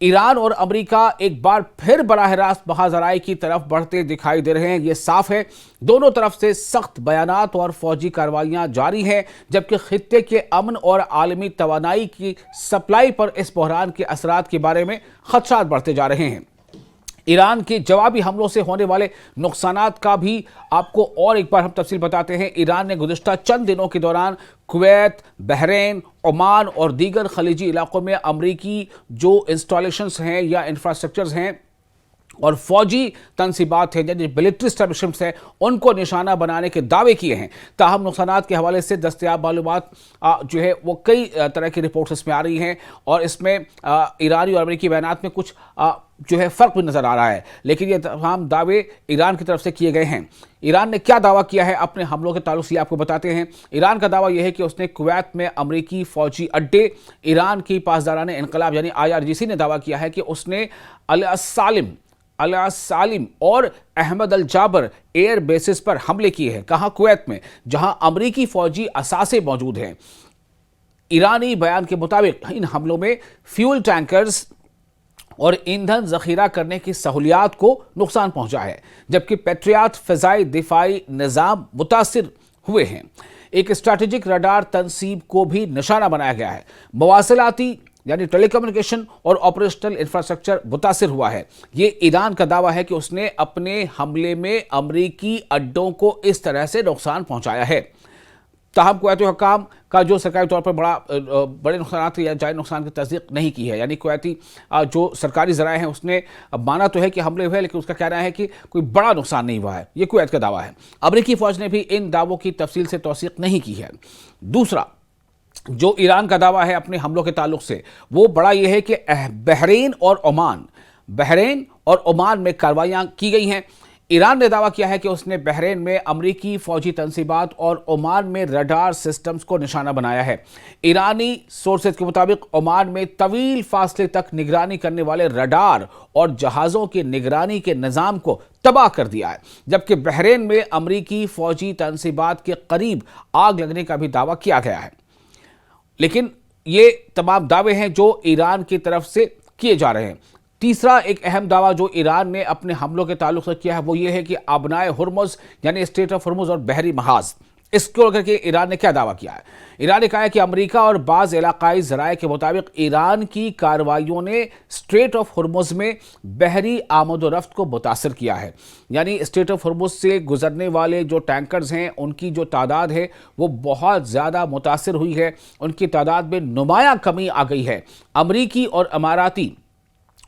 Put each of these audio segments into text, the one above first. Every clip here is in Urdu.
ایران اور امریکہ ایک بار پھر براہ راست محاذرائی کی طرف بڑھتے دکھائی دے رہے ہیں۔ یہ صاف ہے دونوں طرف سے سخت بیانات اور فوجی کارروائیاں جاری ہیں، جبکہ خطے کے امن اور عالمی توانائی کی سپلائی پر اس بحران کے اثرات کے بارے میں خدشات بڑھتے جا رہے ہیں۔ ایران کے جوابی حملوں سے ہونے والے نقصانات کا بھی آپ کو اور ایک بار ہم تفصیل بتاتے ہیں۔ ایران نے گزشتہ چند دنوں کے دوران کویت، بحرین، عمان اور دیگر خلیجی علاقوں میں امریکی جو انسٹالیشنز ہیں یا انفراسٹرکچرز ہیں اور فوجی تنصیبات ہیں، یعنی ملٹری اسٹیبلشمنٹس ہیں، ان کو نشانہ بنانے کے دعوے کیے ہیں۔ تاہم نقصانات کے حوالے سے دستیاب معلومات جو ہے وہ کئی طرح کی رپورٹس اس میں آ رہی ہیں، اور اس میں ایرانی اور امریکی بیانات میں کچھ جو ہے فرق بھی نظر آ رہا ہے، لیکن یہ تمام دعوے ایران کی طرف سے کیے گئے ہیں۔ ایران نے کیا دعویٰ کیا ہے اپنے حملوں کے تعلق سے آپ کو بتاتے ہیں۔ ایران کا دعویٰ یہ ہے کہ اس نے کویت میں امریکی فوجی اڈے، ایران کی پاسداران انقلاب یعنی IRGC نے دعویٰ کیا ہے کہ اس نے السالم اور احمد الجابر ایئر بیسز پر حملے کیے ہیں۔ کہاں؟ کویت میں، جہاں امریکی فوجی اثاثے موجود ہیں۔ ایرانی بیان کے مطابق ان حملوں میں فیول ٹینکرز اور ایندھن ذخیرہ کرنے کی سہولیات کو نقصان پہنچا ہے، جبکہ پیٹریاٹ فضائی دفاعی نظام متاثر ہوئے ہیں۔ ایک اسٹریٹجک رڈار تنصیب کو بھی نشانہ بنایا گیا ہے۔ مواصلاتی یعنی ٹیلی کمیونیکیشن اور آپریشنل انفراسٹرکچر متاثر ہوا ہے۔ یہ ایران کا دعویٰ ہے کہ اس نے اپنے حملے میں امریکی اڈوں کو اس طرح سے نقصان پہنچایا ہے۔ تاہم کویتی حکام کا جو سرکاری طور پر بڑے نقصانات یا جائے نقصان کی تصدیق نہیں کی ہے، یعنی کویتی جو سرکاری ذرائع ہیں اس نے مانا تو ہے کہ حملے ہوئے، لیکن اس کا کہنا ہے کہ کوئی بڑا نقصان نہیں ہوا ہے۔ یہ کویت کا دعویٰ ہے۔ امریکی فوج نے بھی ان دعووں کی تفصیل سے توثیق نہیں کی ہے۔ دوسرا جو ایران کا دعویٰ ہے اپنے حملوں کے تعلق سے، وہ بڑا یہ ہے کہ بحرین اور عمان میں کارروائیاں کی گئی ہیں۔ ایران نے دعویٰ کیا ہے کہ اس نے بحرین میں امریکی فوجی تنصیبات اور عمان میں رڈار سسٹمز کو نشانہ بنایا ہے۔ ایرانی سورسز کے مطابق عمان میں طویل فاصلے تک نگرانی کرنے والے رڈار اور جہازوں کے نگرانی کے نظام کو تباہ کر دیا ہے، جبکہ بحرین میں امریکی فوجی تنصیبات کے قریب آگ لگنے کا بھی دعویٰ کیا گیا ہے۔ لیکن یہ تمام دعوے ہیں جو ایران کی طرف سے کیے جا رہے ہیں۔ تیسرا ایک اہم دعویٰ جو ایران نے اپنے حملوں کے تعلق سے کیا ہے وہ یہ ہے کہ آبنائے ہرمز یعنی اسٹریٹ آف ہرمز اور بحری محاذ، اس کو لے کر کے ایران نے کیا دعویٰ کیا ہے؟ ایران نے کہا ہے کہ امریکہ اور بعض علاقائی ذرائع کے مطابق ایران کی کارروائیوں نے اسٹریٹ آف ہرمز میں بحری آمد و رفت کو متاثر کیا ہے، یعنی اسٹریٹ آف ہرمز سے گزرنے والے جو ٹینکرز ہیں ان کی جو تعداد ہے وہ بہت زیادہ متاثر ہوئی ہے، ان کی تعداد میں نمایاں کمی آ گئی ہے۔ امریکی اور اماراتی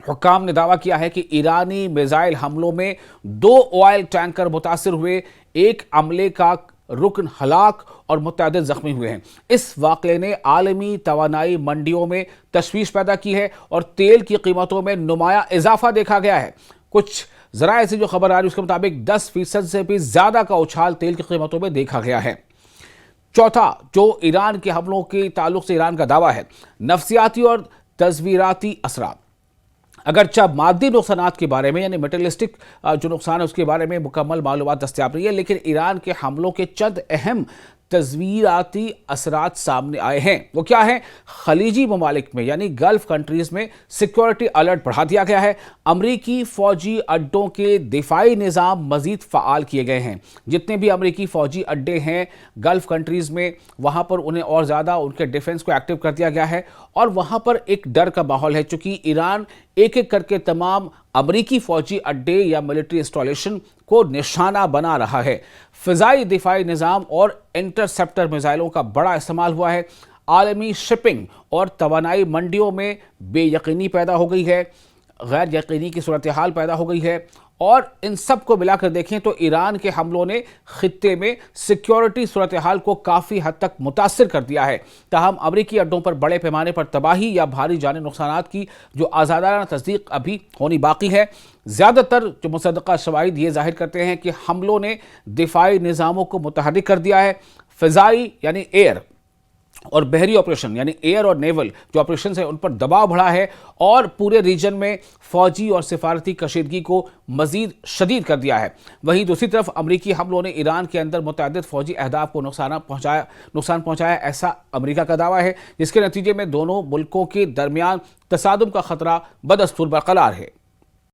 حکام نے دعویٰ کیا ہے کہ ایرانی میزائل حملوں میں 2 آئل ٹینکر متاثر ہوئے، ایک عملے کا رکن ہلاک اور متعدد زخمی ہوئے ہیں۔ اس واقعے نے عالمی توانائی منڈیوں میں تشویش پیدا کی ہے اور تیل کی قیمتوں میں نمایاں اضافہ دیکھا گیا ہے۔ کچھ ذرائع سے جو خبر آ رہی ہے اس کے مطابق 10% سے بھی زیادہ کا اچھال تیل کی قیمتوں میں دیکھا گیا ہے۔ چوتھا جو ایران کے حملوں کے تعلق سے ایران کا دعویٰ ہے، نفسیاتی اور تصویراتی اثرات۔ اگرچہ مادی نقصانات کے بارے میں یعنی میٹرلسٹک جو نقصان ہے اس کے بارے میں مکمل معلومات دستیاب نہیں ہے، لیکن ایران کے حملوں کے چند اہم تصویراتی اثرات سامنے آئے ہیں۔ وہ کیا ہیں؟ خلیجی ممالک میں یعنی گلف کنٹریز میں سیکیورٹی الرٹ بڑھا دیا گیا ہے۔ امریکی فوجی اڈوں کے دفاعی نظام مزید فعال کیے گئے ہیں۔ جتنے بھی امریکی فوجی اڈے ہیں گلف کنٹریز میں، وہاں پر انہیں اور زیادہ ان کے ڈیفنس کو ایکٹیو کر دیا گیا ہے، اور وہاں پر ایک ڈر کا ماحول ہے، چونکہ ایران ایک ایک کر کے تمام امریکی فوجی اڈے یا ملٹری انسٹالیشن کو نشانہ بنا رہا ہے۔ فضائی دفاعی نظام اور انٹرسپٹر میزائلوں کا بڑا استعمال ہوا ہے۔ عالمی شپنگ اور توانائی منڈیوں میں بے یقینی پیدا ہو گئی ہے، غیر یقینی کی صورتحال پیدا ہو گئی ہے، اور ان سب کو ملا کر دیکھیں تو ایران کے حملوں نے خطے میں سیکیورٹی صورتحال کو کافی حد تک متاثر کر دیا ہے۔ تاہم امریکی اڈوں پر بڑے پیمانے پر تباہی یا بھاری جانی نقصانات کی جو آزادانہ تصدیق ابھی ہونی باقی ہے۔ زیادہ تر جو مصدقہ شواہد یہ ظاہر کرتے ہیں کہ حملوں نے دفاعی نظاموں کو متحرک کر دیا ہے۔ فضائی یعنی ایئر اور بحری آپریشن یعنی ایئر اور نیول جو آپریشنز ہیں ان پر دباؤ بڑھا ہے اور پورے ریجن میں فوجی اور سفارتی کشیدگی کو مزید شدید کر دیا ہے۔ وہیں دوسری طرف امریکی حملوں نے ایران کے اندر متعدد فوجی اہداف کو نقصان پہنچایا، ایسا امریکہ کا دعویٰ ہے، جس کے نتیجے میں دونوں ملکوں کے درمیان تصادم کا خطرہ بدستور برقرار ہے۔